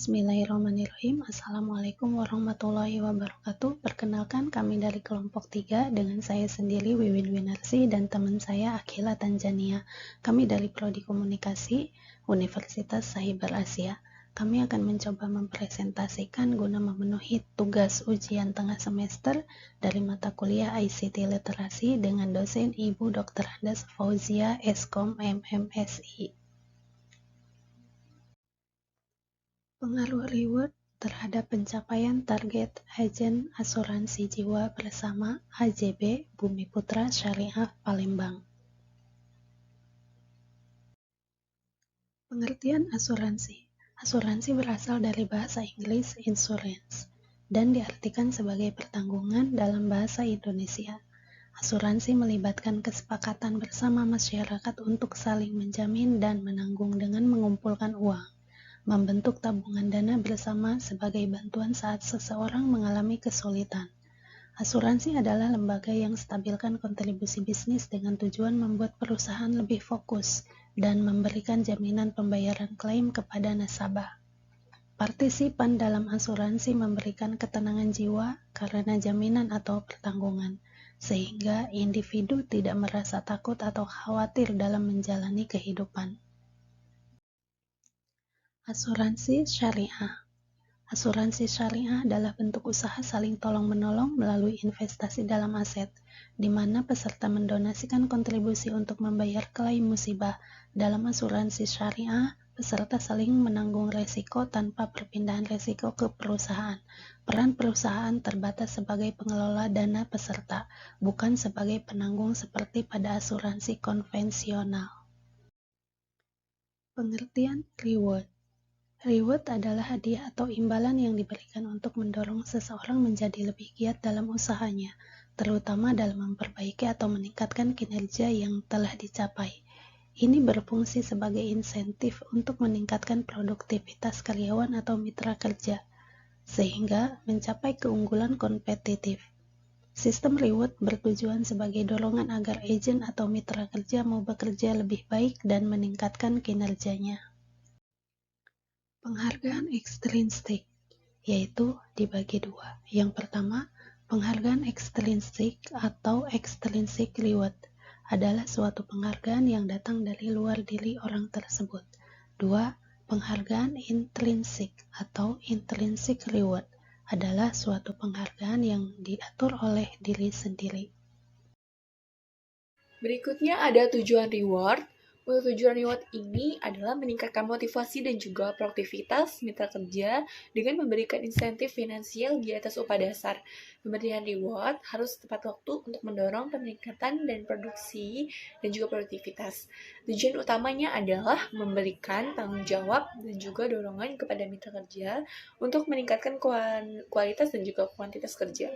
Bismillahirrahmanirrahim. Assalamualaikum warahmatullahi wabarakatuh. Perkenalkan, kami dari kelompok 3 dengan saya sendiri Wiwin Winarsi dan teman saya Akhila Tanzania. Kami dari Prodi Komunikasi Universitas Sahibar Asia. Kami akan mencoba mempresentasikan guna memenuhi tugas ujian tengah semester dari mata kuliah ICT Literasi dengan dosen Ibu Dr. Andas Fauzia Eskom MMSI. Pengaruh reward terhadap pencapaian target agen asuransi jiwa bersama AJB Bumi Putra Syariah Palembang. Pengertian asuransi. Asuransi berasal dari bahasa Inggris insurance dan diartikan sebagai pertanggungan dalam bahasa Indonesia. Asuransi melibatkan kesepakatan bersama masyarakat untuk saling menjamin dan menanggung dengan mengumpulkan uang, membentuk tabungan dana bersama sebagai bantuan saat seseorang mengalami kesulitan. Asuransi adalah lembaga yang stabilkan kontribusi bisnis dengan tujuan membuat perusahaan lebih fokus dan memberikan jaminan pembayaran klaim kepada nasabah. Partisipan dalam asuransi memberikan ketenangan jiwa karena jaminan atau pertanggungan, sehingga individu tidak merasa takut atau khawatir dalam menjalani kehidupan. Asuransi syariah. Asuransi syariah adalah bentuk usaha saling tolong-menolong melalui investasi dalam aset, di mana peserta mendonasikan kontribusi untuk membayar klaim musibah. Dalam asuransi syariah, peserta saling menanggung resiko tanpa perpindahan resiko ke perusahaan. Peran perusahaan terbatas sebagai pengelola dana peserta, bukan sebagai penanggung seperti pada asuransi konvensional. Pengertian reward. Reward adalah hadiah atau imbalan yang diberikan untuk mendorong seseorang menjadi lebih giat dalam usahanya, terutama dalam memperbaiki atau meningkatkan kinerja yang telah dicapai. Ini berfungsi sebagai insentif untuk meningkatkan produktivitas karyawan atau mitra kerja, sehingga mencapai keunggulan kompetitif. Sistem reward bertujuan sebagai dorongan agar agen atau mitra kerja mau bekerja lebih baik dan meningkatkan kinerjanya. Penghargaan ekstrinsik, yaitu dibagi dua. Yang pertama, penghargaan ekstrinsik atau extrinsic reward adalah suatu penghargaan yang datang dari luar diri orang tersebut. Dua, penghargaan intrinsik atau intrinsic reward adalah suatu penghargaan yang diatur oleh diri sendiri. Berikutnya ada tujuan reward. Untuk tujuan reward ini adalah meningkatkan motivasi dan juga produktivitas mitra kerja dengan memberikan insentif finansial di atas upah dasar. Pemberian reward harus tepat waktu untuk mendorong peningkatan dan produksi dan juga produktivitas. Tujuan utamanya adalah memberikan tanggung jawab dan juga dorongan kepada mitra kerja untuk meningkatkan kualitas dan juga kuantitas kerja.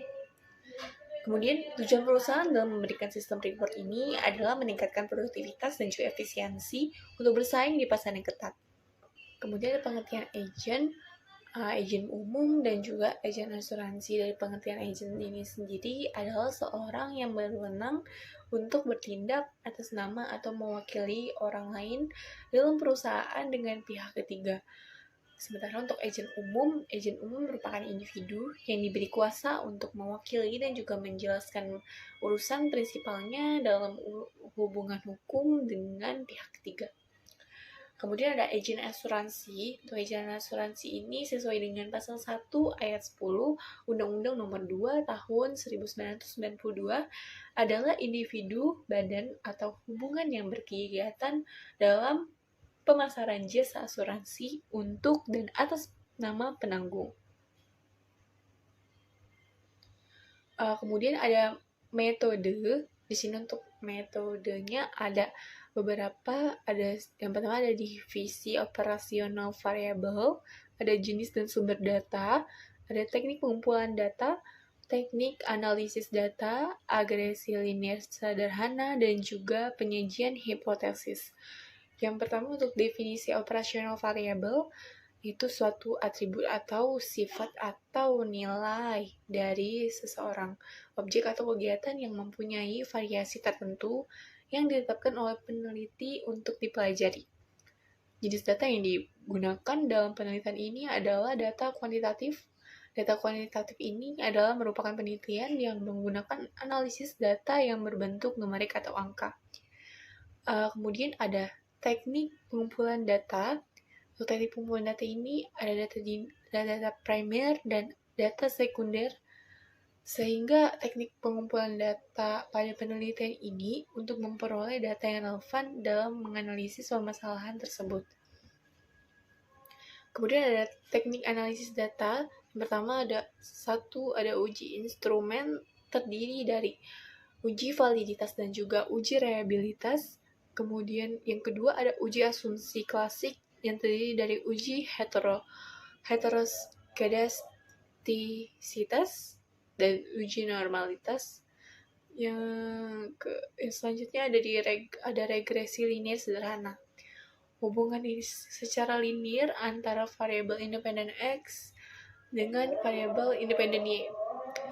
Kemudian, tujuan perusahaan dalam memberikan sistem reward ini adalah meningkatkan produktivitas dan juga efisiensi untuk bersaing di pasar yang ketat. Kemudian ada pengertian agen umum dan juga agen asuransi. Dari pengertian agen ini sendiri adalah seorang yang berwenang untuk bertindak atas nama atau mewakili orang lain dalam perusahaan dengan pihak ketiga. Sementara untuk agen umum merupakan individu yang diberi kuasa untuk mewakili dan juga menjelaskan urusan prinsipalnya dalam hubungan hukum dengan pihak ketiga. Kemudian ada agen asuransi. Untuk agen asuransi ini sesuai dengan pasal 1 ayat 10 Undang-Undang Nomor 2 Tahun 1992 adalah individu, badan, atau hubungan yang berkegiatan dalam pemasaran jasa asuransi untuk dan atas nama penanggung. Kemudian ada metode. Di sini untuk metodenya ada beberapa. Yang pertama ada divisi operasional variabel, ada jenis dan sumber data, ada teknik pengumpulan data, teknik analisis data, agresi linear sederhana, dan juga penyajian hipotesis. Yang pertama untuk definisi operasional variabel, itu suatu atribut atau sifat atau nilai dari seseorang, objek atau kegiatan yang mempunyai variasi tertentu yang ditetapkan oleh peneliti untuk dipelajari. Jenis data yang digunakan dalam penelitian ini adalah data kuantitatif. Data kuantitatif ini adalah merupakan penelitian yang menggunakan analisis data yang berbentuk numerik atau angka. Kemudian ada teknik pengumpulan data. Untuk teknik pengumpulan data ini ada data primer dan data sekunder, sehingga teknik pengumpulan data pada penelitian ini untuk memperoleh data yang relevan dalam menganalisis permasalahan tersebut. Kemudian ada teknik analisis data. Yang pertama ada uji instrumen, terdiri dari uji validitas dan juga uji reliabilitas. Kemudian yang kedua ada uji asumsi klasik yang terdiri dari uji heteroskedastisitas dan uji normalitas. Yang selanjutnya ada regresi linear sederhana. Hubungan ini secara linear antara variabel independen X dengan variabel independen Y.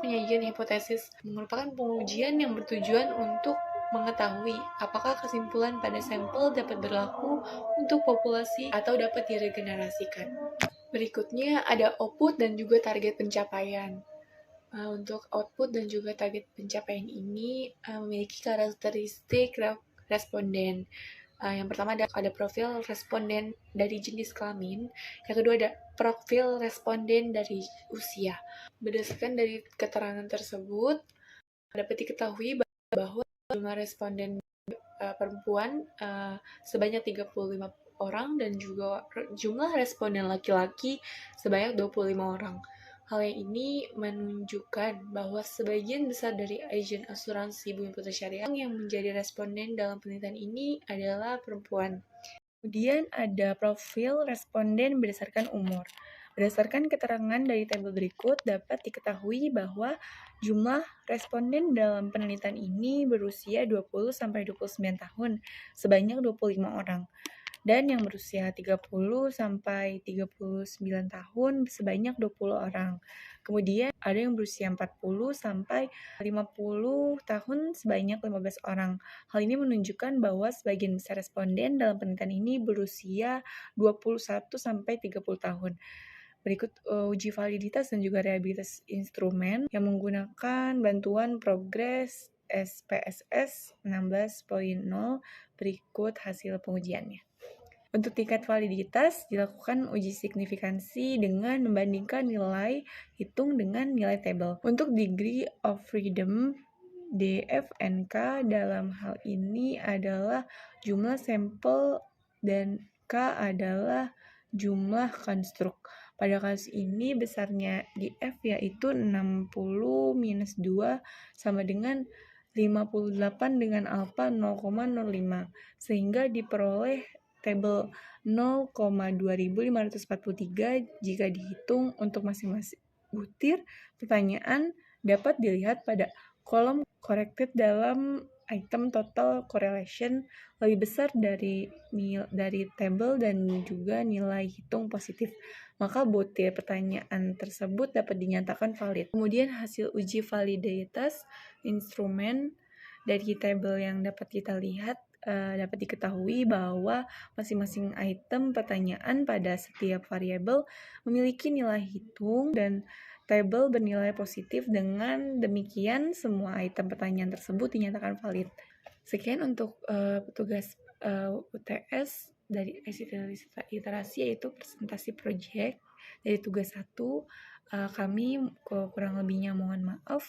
Penyajian hipotesis merupakan pengujian yang bertujuan untuk mengetahui apakah kesimpulan pada sampel dapat berlaku untuk populasi atau dapat diregenerasikan. Berikutnya ada output dan juga target pencapaian. Untuk output dan juga target pencapaian ini memiliki karakteristik responden. Yang pertama ada profil responden dari jenis kelamin, yang kedua ada profil responden dari usia. Berdasarkan dari keterangan tersebut, dapat diketahui bahwa jumlah responden perempuan sebanyak 35 orang dan juga jumlah responden laki-laki sebanyak 25 orang. Hal ini menunjukkan bahwa sebagian besar dari agen asuransi Bumi Putra Syariah yang menjadi responden dalam penelitian ini adalah perempuan. Kemudian ada profil responden berdasarkan umur. Berdasarkan keterangan dari tabel berikut, dapat diketahui bahwa jumlah responden dalam penelitian ini berusia 20-29 tahun, sebanyak 25 orang. Dan yang berusia 30-39 tahun sebanyak 20 orang. Kemudian ada yang berusia 40-50 tahun sebanyak 15 orang. Hal ini menunjukkan bahwa sebagian besar responden dalam penelitian ini berusia 21-30 tahun. Berikut uji validitas dan juga reliabilitas instrumen yang menggunakan bantuan Progress SPSS 16.0. Berikut hasil pengujiannya. Untuk tingkat validitas, dilakukan uji signifikansi dengan membandingkan nilai hitung dengan nilai tabel. Untuk degree of freedom, DFNK dalam hal ini adalah jumlah sampel dan K adalah jumlah konstruk. Pada kasus ini besarnya di F yaitu 60 minus 2 sama dengan 58 dengan alfa 0,05, sehingga diperoleh tabel 0,2543 jika dihitung untuk masing-masing butir pertanyaan dapat dilihat pada kolom corrected dalam item total correlation lebih besar dari tabel dan juga nilai hitung positif, maka butir pertanyaan tersebut dapat dinyatakan valid. Kemudian hasil uji validitas instrumen dari tabel yang dapat kita lihat dapat diketahui bahwa masing-masing item pertanyaan pada setiap variabel memiliki nilai hitung dan tabel bernilai positif. Dengan demikian, semua item pertanyaan tersebut dinyatakan valid. Sekian untuk tugas UTS dari iterasi, yaitu presentasi project dari tugas 1. Kami kurang lebihnya mohon maaf.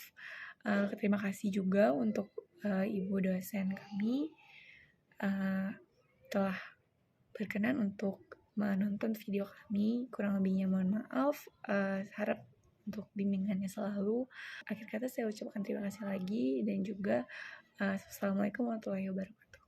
Terima kasih juga untuk Ibu dosen kami telah berkenan untuk menonton video kami. Kurang lebihnya mohon maaf. Harap untuk bimbingannya selalu. Akhir kata saya ucapkan terima kasih lagi dan juga Assalamualaikum warahmatullahi wabarakatuh.